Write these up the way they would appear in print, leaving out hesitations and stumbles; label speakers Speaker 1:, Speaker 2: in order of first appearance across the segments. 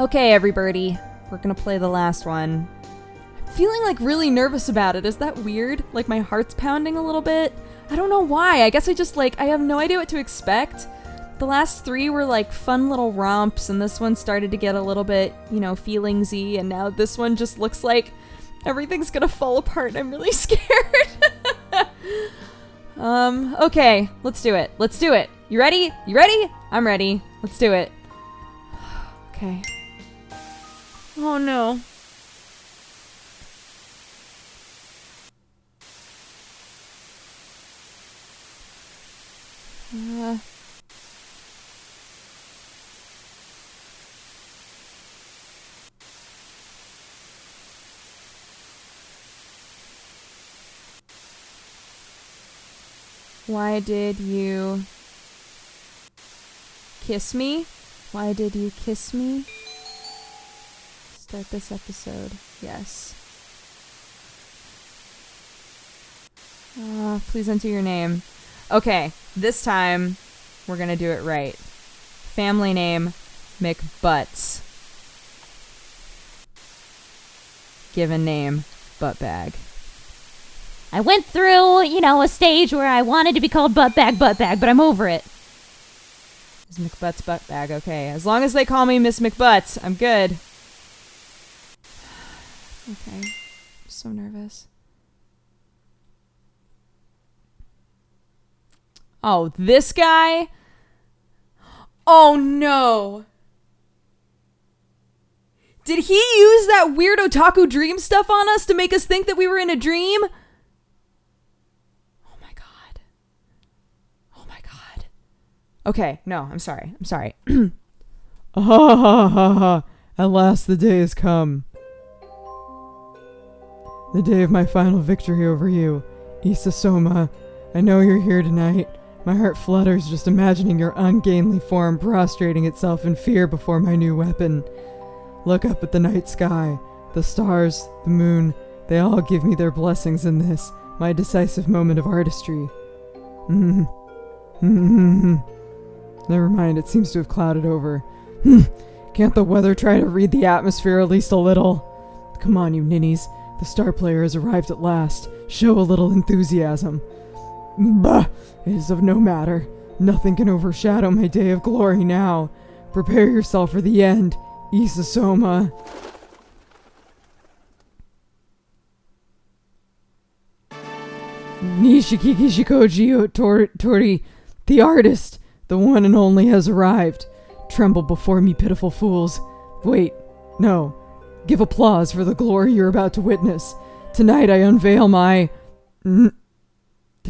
Speaker 1: Okay, everybody. We're gonna play the last one. I'm feeling like really nervous about it. Is that weird? Like my heart's pounding a little bit? I don't know why. I guess I just I have no idea what to expect. The last three were like fun little romps, and this one started to get a little bit, feelingsy, and now this one just looks like everything's gonna fall apart and I'm really scared. Okay, let's do it. Let's do it. You ready? You ready? I'm ready. Let's do it. Okay. Oh no. Why did you kiss me? Why did you kiss me? Start this episode. Yes. Please enter your name. Okay, this time we're gonna do it right. Family name, McButts. Given name, Buttbag.
Speaker 2: I went through, a stage where I wanted to be called Buttbag, but I'm over it.
Speaker 1: Is McButts Buttbag? Okay, as long as they call me Miss McButts, I'm good. Okay, I'm so nervous. Oh, this guy? Oh no! Did he use that weird otaku dream stuff on us to make us think that we were in a dream? Okay, no, I'm sorry. I'm sorry.
Speaker 3: Ha ha ha ha. At last the day has come. The day of my final victory over you. Issa Soma, I know you're here tonight. My heart flutters just imagining your ungainly form prostrating itself in fear before my new weapon. Look up at the night sky. The stars, the moon, they all give me their blessings in this, my decisive moment of artistry. Never mind, it seems to have clouded over. Can't the weather try to read the atmosphere at least a little? Come on, you ninnies. The star player has arrived at last. Show a little enthusiasm. Bah! It is of no matter. Nothing can overshadow my day of glory now. Prepare yourself for the end, Issa Soma. Nishikiki Shikoji Tori, the artist. The one and only has arrived. Tremble before me, pitiful fools. Wait, no. Give applause for the glory you're about to witness. Tonight I unveil my... Didn't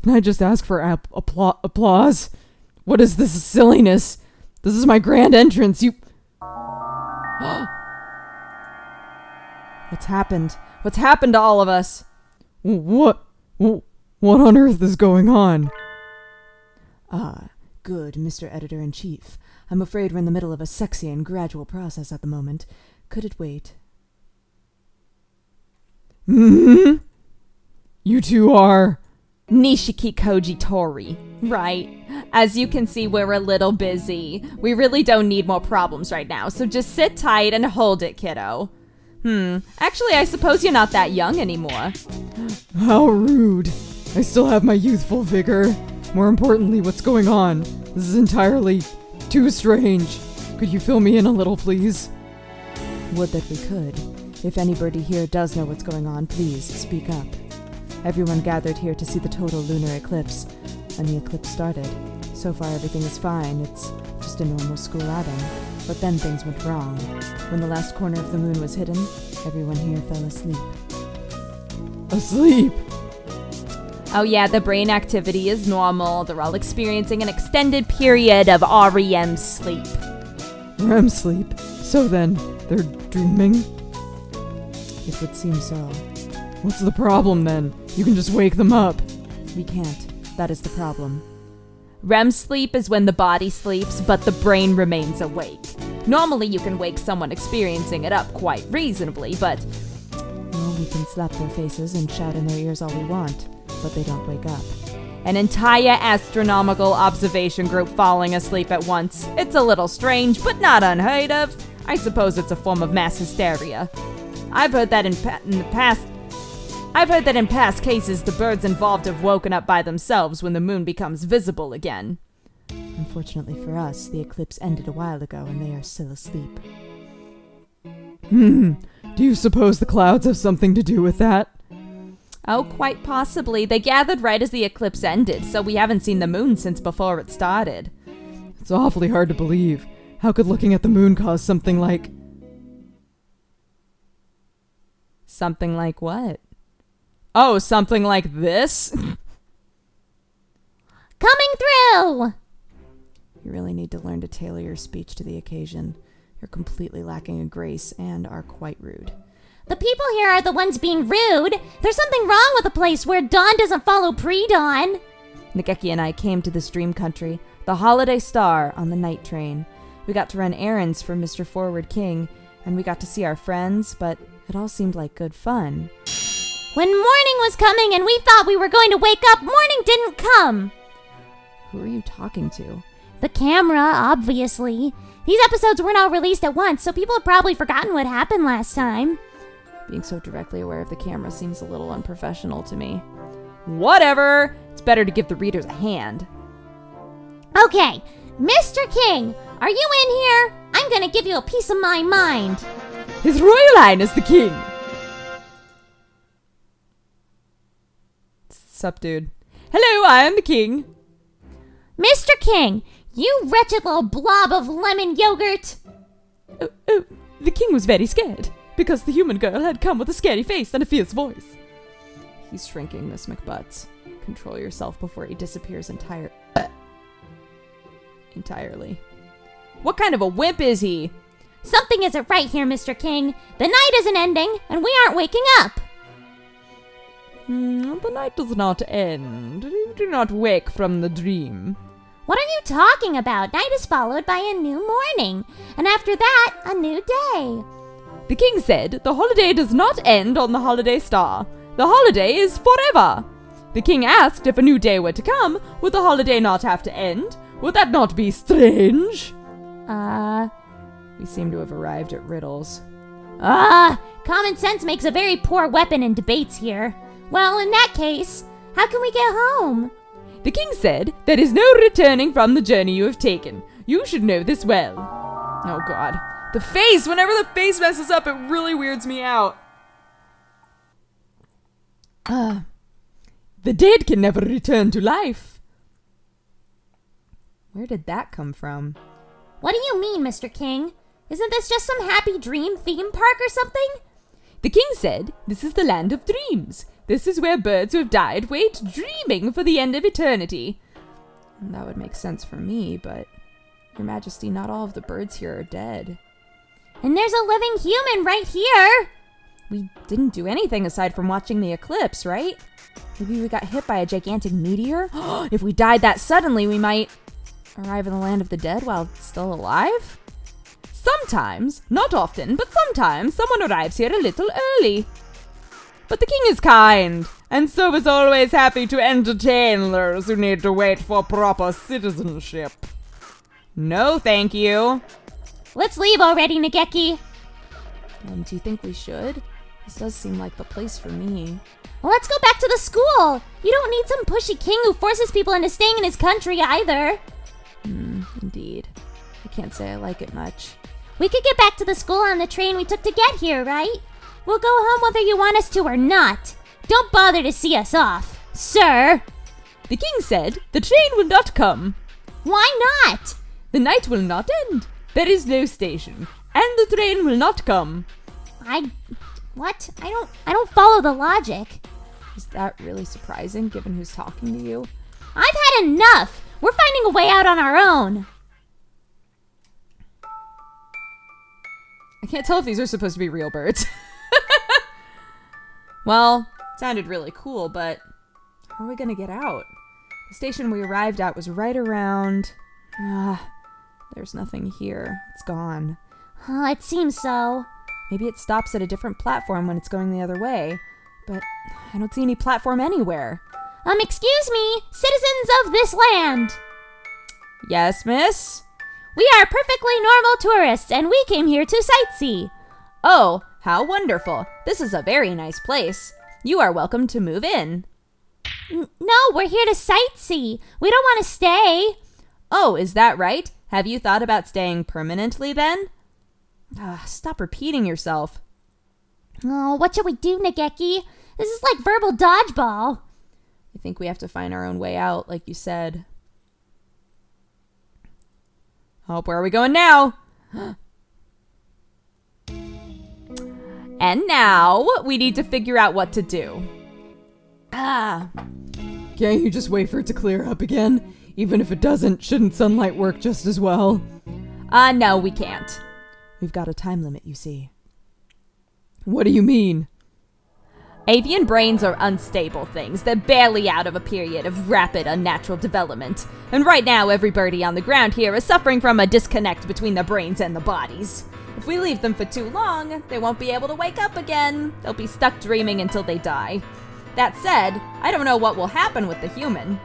Speaker 3: I just ask for applause? What is this silliness? This is my grand entrance, you...
Speaker 1: What's happened? What's happened to all of us?
Speaker 3: What on earth is going on?
Speaker 4: Good, Mr. Editor-in-Chief. I'm afraid we're in the middle of a sexy and gradual process at the moment. Could it wait?
Speaker 3: You two are...
Speaker 1: Nishiki Koji Tori, right? As you can see, we're a little busy. We really don't need more problems right now, so just sit tight and hold it, kiddo. Actually, I suppose you're not that young anymore.
Speaker 3: How rude. I still have my youthful vigor. More importantly, what's going on? This is entirely too strange. Could you fill me in a little, please?
Speaker 4: Would that we could. If anybody here does know what's going on, please speak up. Everyone gathered here to see the total lunar eclipse, and the eclipse started. So far everything is fine, it's just a normal school outing. But then things went wrong. When the last corner of the moon was hidden, everyone here fell asleep.
Speaker 3: Asleep?
Speaker 1: Oh yeah, the brain activity is normal. They're all experiencing an extended period of REM sleep.
Speaker 3: REM sleep? So then, they're dreaming?
Speaker 4: It would seem so.
Speaker 3: What's the problem then? You can just wake them up.
Speaker 4: We can't. That is the problem.
Speaker 1: REM sleep is when the body sleeps, but the brain remains awake. Normally you can wake someone experiencing it up quite reasonably, but...
Speaker 4: Well, we can slap their faces and shout in their ears all we want, but they don't wake up.
Speaker 1: An entire astronomical observation group falling asleep at once. It's a little strange, but not unheard of. I suppose it's a form of mass hysteria. I've heard that in past cases the birds involved have woken up by themselves when the moon becomes visible again.
Speaker 4: Unfortunately for us, the eclipse ended a while ago and they are still asleep.
Speaker 3: Do you suppose the clouds have something to do with that?
Speaker 1: Oh, quite possibly. They gathered right as the eclipse ended, so we haven't seen the moon since before it started.
Speaker 3: It's awfully hard to believe. How could looking at the moon cause something like...
Speaker 1: Something like what? Oh, something like this?
Speaker 2: Coming through!
Speaker 4: You really need to learn to tailor your speech to the occasion. You're completely lacking in grace and are quite rude.
Speaker 2: The people here are the ones being rude. There's something wrong with a place where dawn doesn't follow pre-dawn.
Speaker 1: Nageki and I came to this dream country, the Holiday Star, on the night train. We got to run errands for Mr. Forward King, and we got to see our friends, but it all seemed like good fun.
Speaker 2: When morning was coming and we thought we were going to wake up, morning didn't come.
Speaker 1: Who are you talking to?
Speaker 2: The camera, obviously. These episodes weren't all released at once, so people have probably forgotten what happened last time.
Speaker 1: Being so directly aware of the camera seems a little unprofessional to me. Whatever! It's better to give the readers a hand.
Speaker 2: Okay, Mr. King, are you in here? I'm gonna give you a piece of my mind.
Speaker 1: His Royal Highness the King! Sup, dude? Hello, I am the King.
Speaker 2: Mr. King, you wretched little blob of lemon yogurt.
Speaker 1: Oh, the King was very scared, because the human girl had come with a scary face and a fierce voice. He's shrinking, Miss McButts. Control yourself before he disappears entirely. What kind of a wimp is he?
Speaker 2: Something isn't right here, Mr. King. The night isn't ending, and we aren't waking up.
Speaker 1: The night does not end. You do not wake from the dream.
Speaker 2: What are you talking about? Night is followed by a new morning, and after that, a new day.
Speaker 1: The King said the holiday does not end on the Holiday Star. The holiday is forever. The King asked if a new day were to come, would the holiday not have to end? Would that not be strange? We seem to have arrived at riddles.
Speaker 2: Common sense makes a very poor weapon in debates here. Well, in that case, how can we get home?
Speaker 1: The King said, there is no returning from the journey you have taken. You should know this well. Oh God. The face! Whenever the face messes up, it really weirds me out. The dead can never return to life. Where did that come from?
Speaker 2: What do you mean, Mr. King? Isn't this just some happy dream theme park or something?
Speaker 1: The King said, this is the land of dreams. This is where birds who have died wait dreaming for the end of eternity. And that would make sense for me, but Your Majesty, not all of the birds here are dead.
Speaker 2: And there's a living human right here.
Speaker 1: We didn't do anything aside from watching the eclipse, right? Maybe we got hit by a gigantic meteor? If we died that suddenly, we might arrive in the land of the dead while still alive? Sometimes, not often, but sometimes someone arrives here a little early. But the King is kind, and so is always happy to entertain those who need to wait for proper citizenship. No, thank you.
Speaker 2: Let's leave already, Nageki.
Speaker 1: Do you think we should? This does seem like the place for me.
Speaker 2: Well, let's go back to the school. You don't need some pushy king who forces people into staying in his country either.
Speaker 1: Indeed. I can't say I like it much.
Speaker 2: We could get back to the school on the train we took to get here, right? We'll go home whether you want us to or not. Don't bother to see us off, sir.
Speaker 1: The King said the train will not come.
Speaker 2: Why not?
Speaker 1: The night will not end. There is no station, and the train will not come.
Speaker 2: What? I don't follow the logic.
Speaker 1: Is that really surprising, given who's talking to you?
Speaker 2: I've had enough. We're finding a way out on our own.
Speaker 1: I can't tell if these are supposed to be real birds. Well, it sounded really cool, but how are we gonna get out? The station we arrived at was right around... there's nothing here. It's gone.
Speaker 2: It seems so.
Speaker 1: Maybe it stops at a different platform when it's going the other way, but I don't see any platform anywhere.
Speaker 2: Excuse me, citizens of this land.
Speaker 1: Yes, miss?
Speaker 2: We are perfectly normal tourists, and we came here to sightsee.
Speaker 1: Oh, how wonderful. This is a very nice place. You are welcome to move in.
Speaker 2: No, we're here to sightsee. We don't want to stay.
Speaker 1: Oh, is that right? Have you thought about staying permanently then? Stop repeating yourself.
Speaker 2: Oh, what should we do, Nageki? This is like verbal dodgeball.
Speaker 1: I think we have to find our own way out, like you said. Oh, where are we going now? And now, we need to figure out what to do.
Speaker 3: Can't you just wait for it to clear up again? Even if it doesn't, shouldn't sunlight work just as well?
Speaker 1: No, we can't.
Speaker 4: We've got a time limit, you see.
Speaker 3: What do you mean?
Speaker 1: Avian brains are unstable things. They're barely out of a period of rapid, unnatural development. And right now, every birdie on the ground here is suffering from a disconnect between the brains and the bodies. If we leave them for too long, they won't be able to wake up again. They'll be stuck dreaming until they die. That said, I don't know what will happen with the human.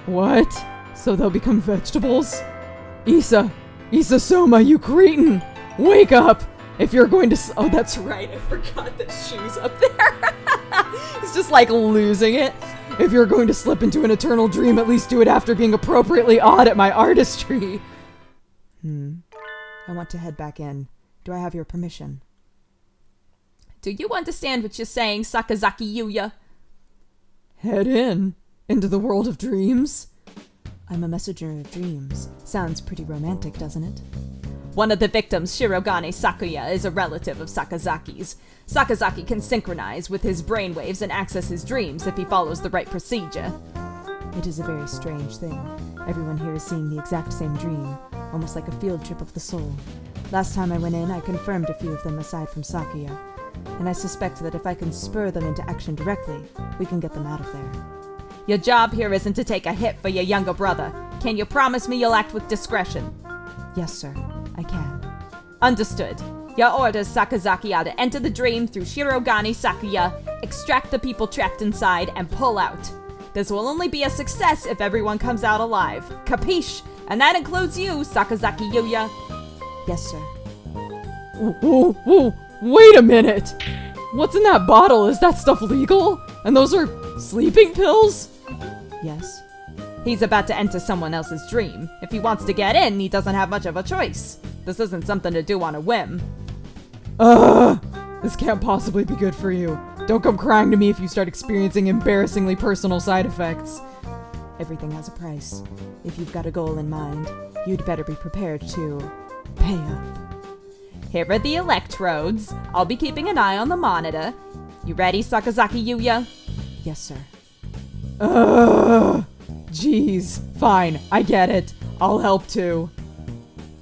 Speaker 3: What? So they'll become vegetables? Issa Soma, you cretin! Wake up! If you're going to oh, that's right, I forgot that shoe's up there. He's just like losing it. If you're going to slip into an eternal dream, at least do it after being appropriately awed at my artistry.
Speaker 4: I want to head back in. Do I have your permission?
Speaker 1: Do you understand what you're saying, Sakazaki Yuya?
Speaker 3: Head in? Into the world of dreams?
Speaker 4: I'm a messenger of dreams. Sounds pretty romantic, doesn't it?
Speaker 1: One of the victims, Shirogane Sakuya, is a relative of Sakazaki's. Sakazaki can synchronize with his brainwaves and access his dreams if he follows the right procedure.
Speaker 4: It is a very strange thing. Everyone here is seeing the exact same dream, almost like a field trip of the soul. Last time I went in, I confirmed a few of them aside from Sakuya, and I suspect that if I can spur them into action directly, we can get them out of there.
Speaker 1: Your job here isn't to take a hit for your younger brother. Can you promise me you'll act with discretion?
Speaker 4: Yes, sir. I can.
Speaker 1: Understood. Your orders, Sakazaki, are to enter the dream through Shirogane Sakuya, extract the people trapped inside, and pull out. This will only be a success if everyone comes out alive. Capiche? And that includes you, Sakazaki Yuya.
Speaker 4: Yes, sir.
Speaker 3: Whoa, wait a minute! What's in that bottle? Is that stuff legal? And those are sleeping pills?
Speaker 4: Yes.
Speaker 1: He's about to enter someone else's dream. If he wants to get in, he doesn't have much of a choice. This isn't something to do on a whim.
Speaker 3: This can't possibly be good for you. Don't come crying to me if you start experiencing embarrassingly personal side effects.
Speaker 4: Everything has a price. If you've got a goal in mind, you'd better be prepared to pay up.
Speaker 1: Here are the electrodes. I'll be keeping an eye on the monitor. You ready, Sakazaki Yuya?
Speaker 4: Yes, sir.
Speaker 3: Jeez. Fine, I get it. I'll help too.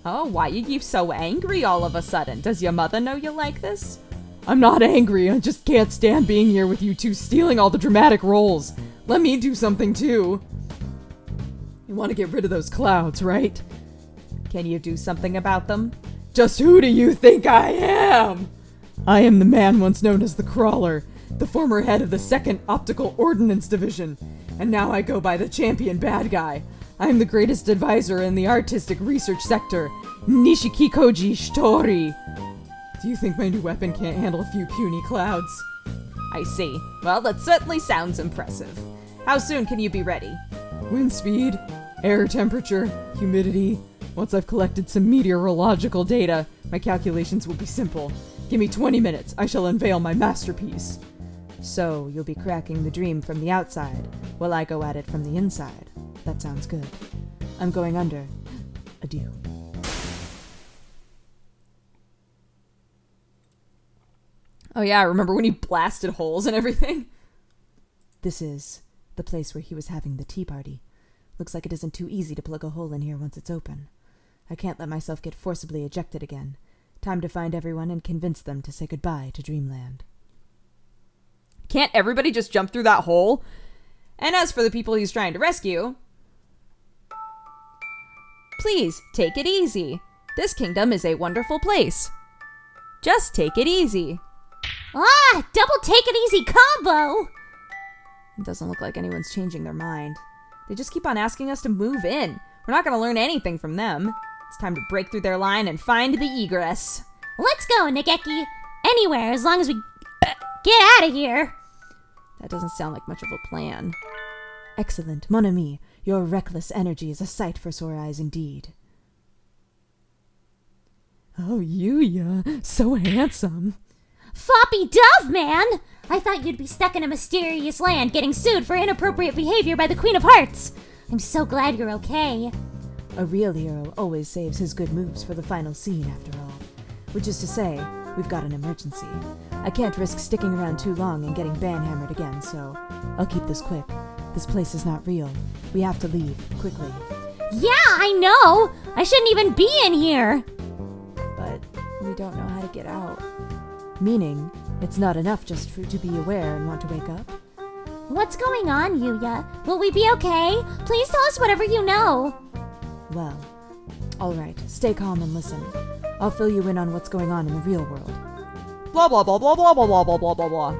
Speaker 1: Oh, why are you so angry all of a sudden? Does your mother know you like this?
Speaker 3: I'm not angry, I just can't stand being here with you two stealing all the dramatic roles. Let me do something too. You want to get rid of those clouds, right?
Speaker 1: Can you do something about them?
Speaker 3: Just who do you think I am? I am the man once known as the Crawler, the former head of the 2nd Optical Ordnance Division, and now I go by the Champion Bad Guy. I am the greatest advisor in the artistic research sector, Nishikikoji Shitori. Do you think my new weapon can't handle a few puny clouds?
Speaker 1: I see. Well, that certainly sounds impressive. How soon can you be ready?
Speaker 3: Wind speed, air temperature, humidity. Once I've collected some meteorological data, my calculations will be simple. Give me 20 minutes. I shall unveil my masterpiece.
Speaker 4: So, you'll be cracking the dream from the outside, while I go at it from the inside. That sounds good. I'm going under. Adieu.
Speaker 1: Oh yeah, I remember when he blasted holes and everything.
Speaker 4: This is the place where he was having the tea party. Looks like it isn't too easy to plug a hole in here once it's open. I can't let myself get forcibly ejected again. Time to find everyone and convince them to say goodbye to Dreamland.
Speaker 1: Can't everybody just jump through that hole? And as for the people he's trying to rescue, please take it easy. This kingdom is a wonderful place. Just take it easy.
Speaker 2: Double take it easy combo!
Speaker 1: It doesn't look like anyone's changing their mind. They just keep on asking us to move in. We're not going to learn anything from them. It's time to break through their line and find the egress.
Speaker 2: Let's go, Nageki. Anywhere, as long as we get out of here.
Speaker 1: That doesn't sound like much of a plan.
Speaker 4: Excellent, mon ami. Your reckless energy is a sight for sore eyes indeed.
Speaker 3: Oh, Yuya, so handsome.
Speaker 2: Floppy Dove, man! I thought you'd be stuck in a mysterious land getting sued for inappropriate behavior by the Queen of Hearts. I'm so glad you're okay.
Speaker 4: A real hero always saves his good moves for the final scene, after all. Which is to say, we've got an emergency. I can't risk sticking around too long and getting banhammered again, so I'll keep this quick. This place is not real. We have to leave, quickly.
Speaker 2: Yeah, I know! I shouldn't even be in here!
Speaker 4: But we don't know how to get out. Meaning, it's not enough just to be aware and want to wake up?
Speaker 2: What's going on, Yuya? Will we be okay? Please tell us whatever you know.
Speaker 4: Well, alright, stay calm and listen. I'll fill you in on what's going on in the real world.
Speaker 1: Blah, blah, blah, blah, blah, blah, blah, blah, blah, blah, blah.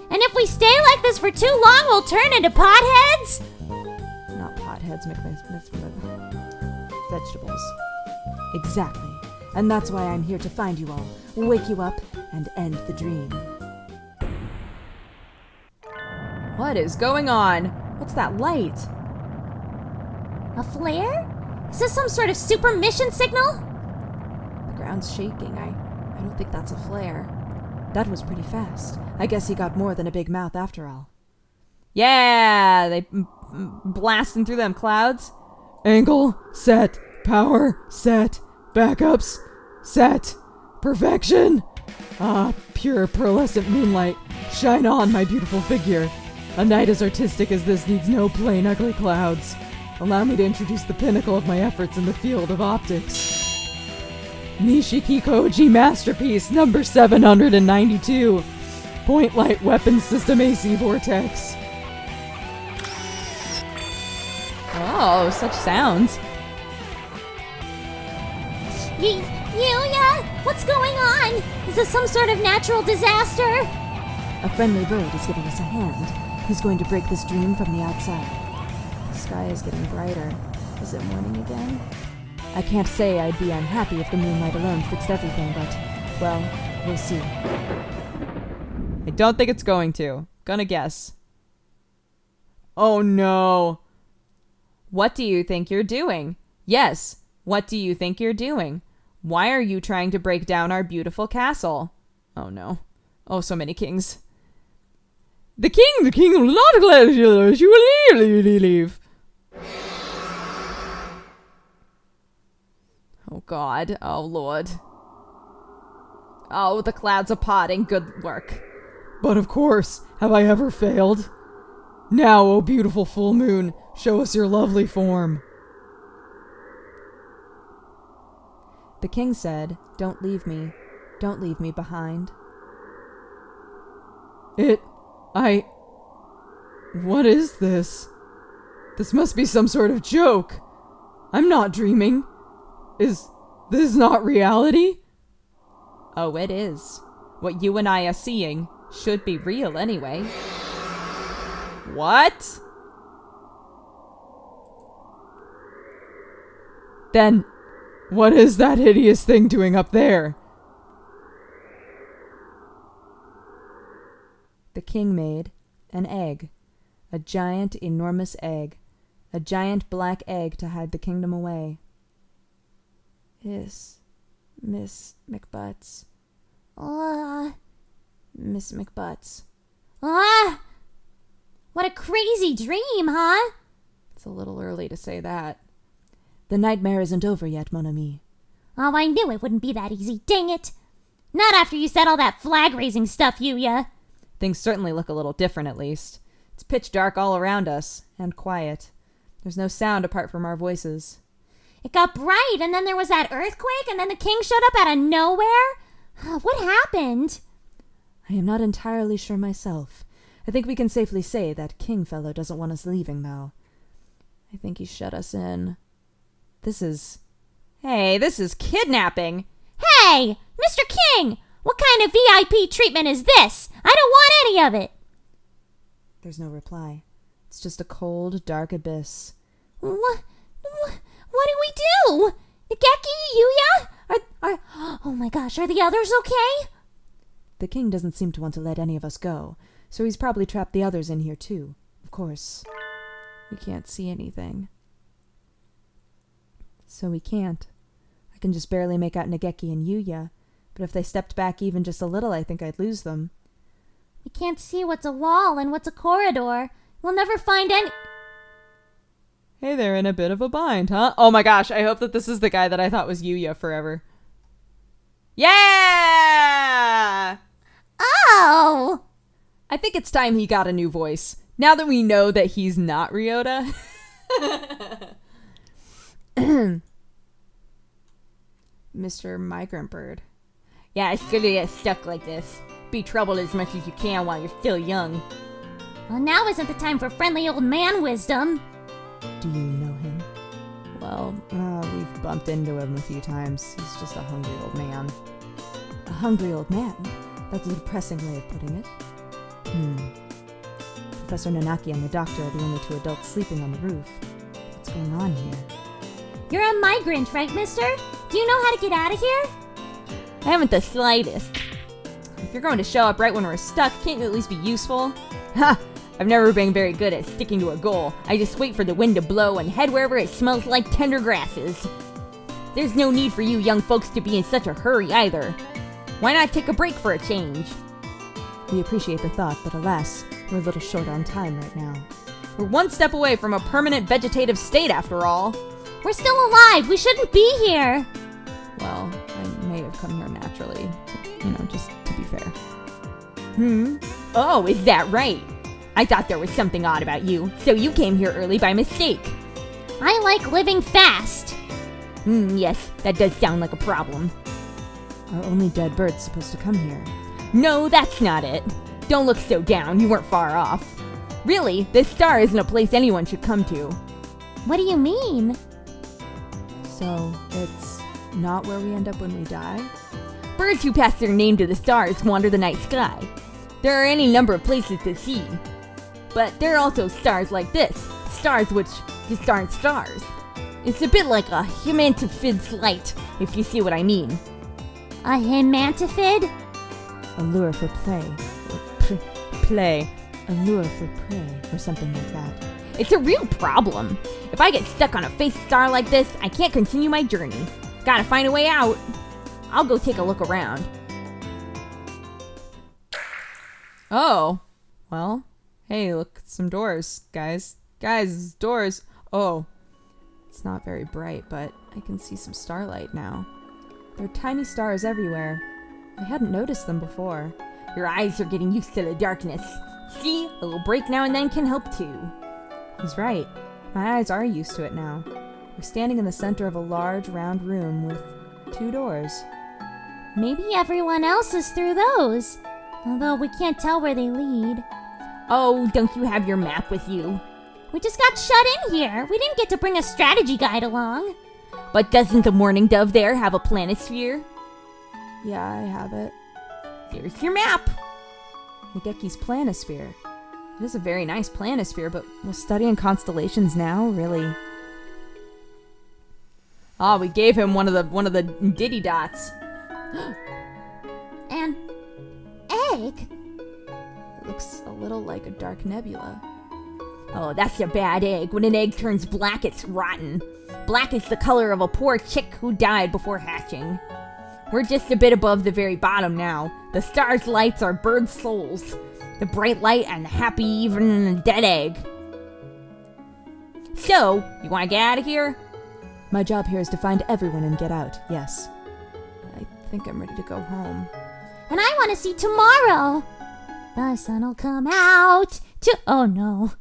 Speaker 2: And if we stay like this for too long, we'll turn into potheads?
Speaker 4: Not potheads, vegetables. Exactly. And that's why I'm here to find you all, wake you up, and end the dream.
Speaker 1: What is going on? What's that light?
Speaker 2: A flare? Is this some sort of super mission signal?
Speaker 4: The ground's shaking. I don't think that's a flare. That was pretty fast. I guess he got more than a big mouth after all.
Speaker 1: Yeah, they blasting through them clouds.
Speaker 3: Angle, set, power, set, backups, set, perfection. Ah, pure pearlescent moonlight, shine on my beautiful figure. A night as artistic as this needs no plain ugly clouds. Allow me to introduce the pinnacle of my efforts in the field of optics. Nishiki Koji masterpiece number 792. Point light weapon system AC vortex.
Speaker 1: Oh, such sounds.
Speaker 2: Yuya, what's going on? Is this some sort of natural disaster?
Speaker 4: A friendly bird is giving us a hand. He's going to break this dream from the outside. The sky is getting brighter. Is it morning again? I can't say I'd be unhappy if the moonlight alone fixed everything, but, well, we'll see.
Speaker 1: I don't think it's going to. Gonna guess. Oh no. What do you think you're doing? Yes, what do you think you're doing? Why are you trying to break down our beautiful castle? Oh no. Oh, so many kings. The king will not let you leave. Oh God, oh Lord. Oh, the clouds are parting, good work.
Speaker 3: But of course, have I ever failed? Now, O beautiful full moon, show us your lovely form.
Speaker 4: The king said, "Don't leave me. Don't leave me behind."
Speaker 3: What is this? This must be some sort of joke. I'm not dreaming. Is this not reality?
Speaker 1: Oh, it is. What you and I are seeing should be real anyway. What?
Speaker 3: Then, what is that hideous thing doing up there?
Speaker 4: The king made an egg. A giant, enormous egg. A giant black egg to hide the kingdom away. Miss McButts. Miss McButts.
Speaker 2: What a crazy dream, huh?
Speaker 1: It's a little early to say that.
Speaker 4: The nightmare isn't over yet, mon ami.
Speaker 2: Oh, I knew it wouldn't be that easy, dang it. Not after you said all that flag-raising stuff, Yuya.
Speaker 1: Things certainly look a little different, at least. It's pitch dark all around us, and quiet. There's no sound apart from our voices.
Speaker 2: It got bright, and then there was that earthquake, and then the king showed up out of nowhere? What happened?
Speaker 4: I am not entirely sure myself. I think we can safely say that Kingfellow doesn't want us leaving, though. I think he shut us in.
Speaker 1: Hey, this is kidnapping!
Speaker 2: Hey, Mr. King! What kind of VIP treatment is this? I don't want any of it!
Speaker 4: There's no reply. It's just a cold, dark abyss.
Speaker 2: What What do we do? Nageki, Yuya? Oh my gosh, are the others okay?
Speaker 4: The king doesn't seem to want to let any of us go, so he's probably trapped the others in here too. Of course, we can't see anything. So we can't. I can just barely make out Nageki and Yuya, but if they stepped back even just a little, I think I'd lose them.
Speaker 2: We can't see what's a wall and what's a corridor. We'll never find any...
Speaker 1: Hey, they're in a bit of a bind, huh? Oh my gosh, I hope that this is the guy that I thought was Yuya forever. Yeah!
Speaker 2: Oh!
Speaker 1: I think it's time he got a new voice. Now that we know that he's not Ryota. Mr. Migrant Bird.
Speaker 5: Yeah, it's good to get stuck like this. Be troubled as much as you can while you're still young.
Speaker 2: Well, now isn't the time for friendly old man wisdom.
Speaker 4: Do you know him?
Speaker 1: Well, we've bumped into him a few times. He's just a hungry old man.
Speaker 4: A hungry old man? That's a depressing way of putting it. Professor Nanaki and the doctor are the only two adults sleeping on the roof. What's going on here?
Speaker 2: You're a migrant, right, mister? Do you know how to get out of here?
Speaker 5: I haven't the slightest.
Speaker 1: If you're going to show up right when we're stuck, can't you at least be useful? Ha!
Speaker 5: I've never been very good at sticking to a goal. I just wait for the wind to blow and head wherever it smells like tender grasses. There's no need for you young folks to be in such a hurry either. Why not take a break for a change?
Speaker 4: We appreciate the thought, but alas, we're a little short on time right now.
Speaker 1: We're one step away from a permanent vegetative state after all.
Speaker 2: We're still alive. We shouldn't be here.
Speaker 1: Well, I may have come here naturally, just to be fair.
Speaker 5: Oh, is that right? I thought there was something odd about you, so you came here early by mistake.
Speaker 2: I like living fast.
Speaker 5: Yes, that does sound like a problem.
Speaker 4: Are only dead birds supposed to come here?
Speaker 5: No, that's not it. Don't look so down, you weren't far off. Really, this star isn't a place anyone should come to.
Speaker 2: What do you mean?
Speaker 4: So, it's not where we end up when we die?
Speaker 5: Birds who pass their name to the stars wander the night sky. There are any number of places to see. But there are also stars like this, stars which just aren't stars. It's a bit like a himantafid's light, if you see what I mean.
Speaker 2: A himantafid?
Speaker 4: A lure for play.
Speaker 1: Play.
Speaker 4: A lure for prey, or something like that.
Speaker 5: It's a real problem. If I get stuck on a face star like this, I can't continue my journey. Gotta find a way out. I'll go take a look around.
Speaker 1: Oh, well, hey, look, some doors, guys. Guys, doors. Oh, it's not very bright, but I can see some starlight now. There are tiny stars everywhere. I hadn't noticed them before.
Speaker 5: Your eyes are getting used to the darkness. See, a little break now and then can help too.
Speaker 4: He's right. My eyes are used to it now. We're standing in the center of a large, round room with 2 doors.
Speaker 2: Maybe everyone else is through those. Although we can't tell where they lead.
Speaker 5: Oh, don't you have your map with you?
Speaker 2: We just got shut in here. We didn't get to bring a strategy guide along.
Speaker 5: But doesn't the morning dove there have a planisphere?
Speaker 4: Yeah, I have it.
Speaker 5: There's your map.
Speaker 4: Nageki's planisphere.
Speaker 1: It is a very nice planisphere, but we're studying constellations now, really. Ah, we gave him one of the diddy dots.
Speaker 2: An egg?
Speaker 1: It looks a little like a dark nebula.
Speaker 5: Oh, that's a bad egg. When an egg turns black, it's rotten. Black is the color of a poor chick who died before hatching. We're just a bit above the very bottom now. The star's lights are bird souls. The bright light and the happy even in a dead egg. So, you want to get out of here?
Speaker 4: My job here is to find everyone and get out, yes.
Speaker 1: I think I'm ready to go home.
Speaker 2: And I want to see tomorrow. The sun'll come out to... Oh no.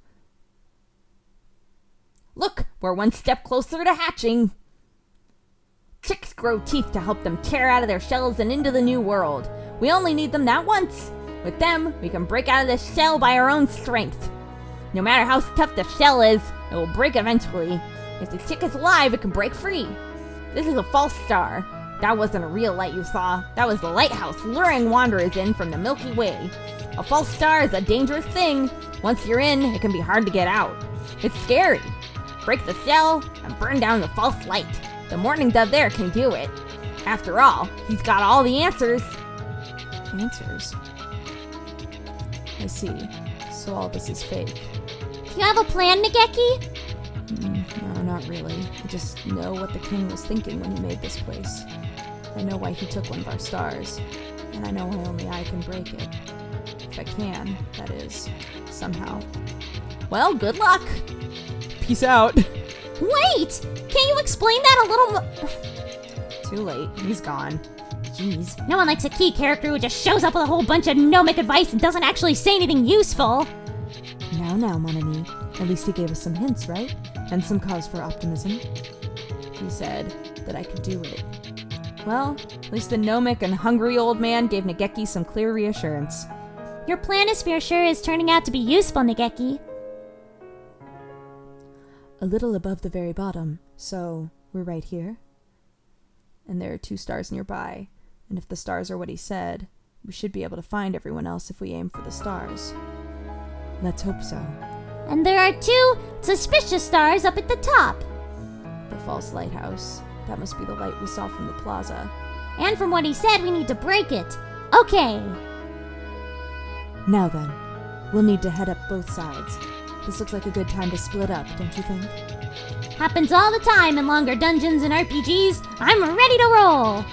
Speaker 5: Look, we're one step closer to hatching. Chicks grow teeth to help them tear out of their shells and into the new world. We only need them that once. With them, we can break out of this shell by our own strength. No matter how tough the shell is, it will break eventually. If the chick is alive, it can break free. This is a false star. That wasn't a real light you saw. That was the lighthouse luring wanderers in from the Milky Way. A false star is a dangerous thing. Once you're in, it can be hard to get out. It's scary. break the shell, and burn down the false light. The mourning dove there can do it. After all, he's got all the answers.
Speaker 1: Answers? I see. So all this is fake.
Speaker 2: Do you have a plan, Nageki?
Speaker 1: No, not really. I just know what the king was thinking when he made this place. I know why he took one of our stars. And I know why only I can break it. If I can, that is. Somehow.
Speaker 5: Well, good luck.
Speaker 1: Peace out.
Speaker 2: Wait! Can you explain that a little more?
Speaker 1: Too late. He's gone.
Speaker 2: Jeez, no one likes a key character who just shows up with a whole bunch of gnomic advice and doesn't actually say anything useful.
Speaker 4: Now, mon ami. At least he gave us some hints, right? And some cause for optimism.
Speaker 1: He said that I could do it. Well, at least the gnomic and hungry old man gave Nageki some clear reassurance.
Speaker 2: Your planisphere sure is turning out to be useful, Nageki.
Speaker 4: A little above the very bottom, so we're right here.
Speaker 1: And there are 2 stars nearby. And if the stars are what he said, we should be able to find everyone else if we aim for the stars.
Speaker 4: Let's hope so.
Speaker 2: And there are 2 suspicious stars up at the top.
Speaker 1: The false lighthouse. That must be the light we saw from the plaza.
Speaker 2: And from what he said, we need to break it. Okay.
Speaker 4: Now then, we'll need to head up both sides. This looks like a good time to split up, don't you think?
Speaker 2: Happens all the time in longer dungeons and RPGs. I'm ready to roll.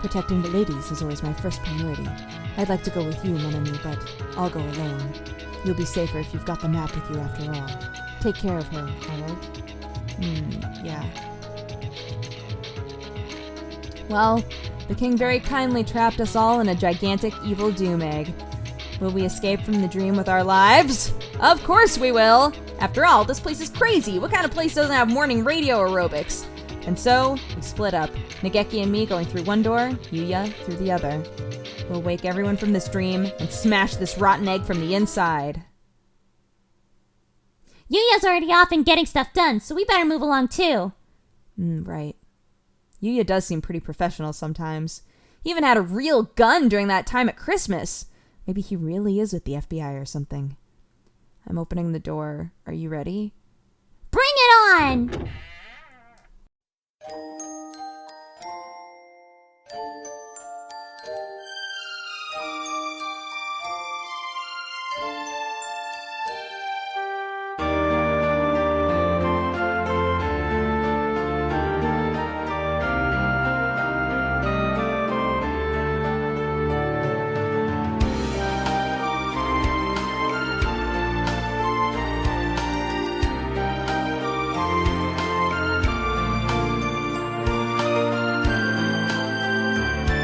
Speaker 4: Protecting the ladies is always my first priority. I'd like to go with you, mon ami, but I'll go alone. You'll be safer if you've got the map with you after all. Take care of her, alright?
Speaker 1: Yeah. Well, the king very kindly trapped us all in a gigantic evil doom egg. Will we escape from the dream with our lives? Of course we will! After all, this place is crazy! What kind of place doesn't have morning radio aerobics? And so, we split up. Nageki and me going through one door, Yuya through the other. We'll wake everyone from this dream and smash this rotten egg from the inside.
Speaker 2: Yuya's already off and getting stuff done, so we better move along too.
Speaker 1: Right. Yuya does seem pretty professional sometimes. He even had a real gun during that time at Christmas. Maybe he really is with the FBI or something. I'm opening the door. Are you ready?
Speaker 2: Bring it on!